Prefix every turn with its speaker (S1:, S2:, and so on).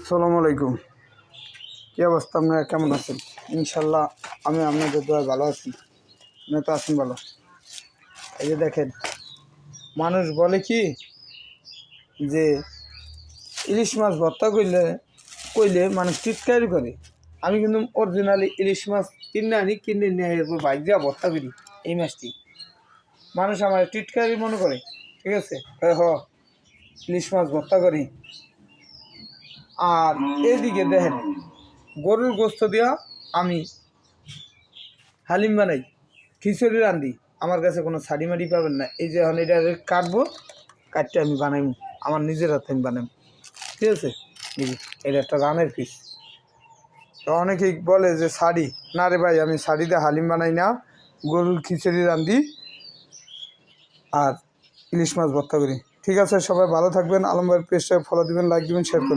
S1: আসসালামু আলাইকুম। কী অবস্থা, আপনারা কেমন আছেন? ইনশাল্লাহ আমি আপনাদের দোয়ায় ভালো আছি। আপনি তো আছেন ভালো? এই যে দেখেন, মানুষ বলে কি যে ইলিশ মাছ ভর্তা কইলে মানুষ টিটকারি করে। আমি কিন্তু অরিজিনালি ইলিশ মাছ কিনে নিয়ে এরপর বাইক দিয়ে ভর্তা করি। এই মাছটি মানুষ আমার টিটকারি মনে করে, ঠিক আছে? ইলিশ মাছ ভর্তা করি। আর এদিকে দেখেন, গরুর গোস্ত দিয়া আমি হালিম বানাই, খিচুড়ি রান্ধি। আমার কাছে কোনো শাড়ি মাড়ি পাবেন না। এই যে এখন এটা কাটবো, কাটতে আমি বানাইব, আমার নিজের হাতে আমি বানাই, ঠিক আছে? এই যে এটা একটা রানের পিস। তো অনেকেই বলে যে শাড়ি, না রে ভাই, আমি শাড়িতে হালিম বানাই না, গরুর খিচুড়ি রান্ধি আর ইলিশ মাছ ভর্তা করি। ঠিক আছে, সবাই ভালো থাকবেন। আলম ভাইয়ের পেজটাকে ফলো দিবেন, লাইক দিবেন, শেয়ার করবেন।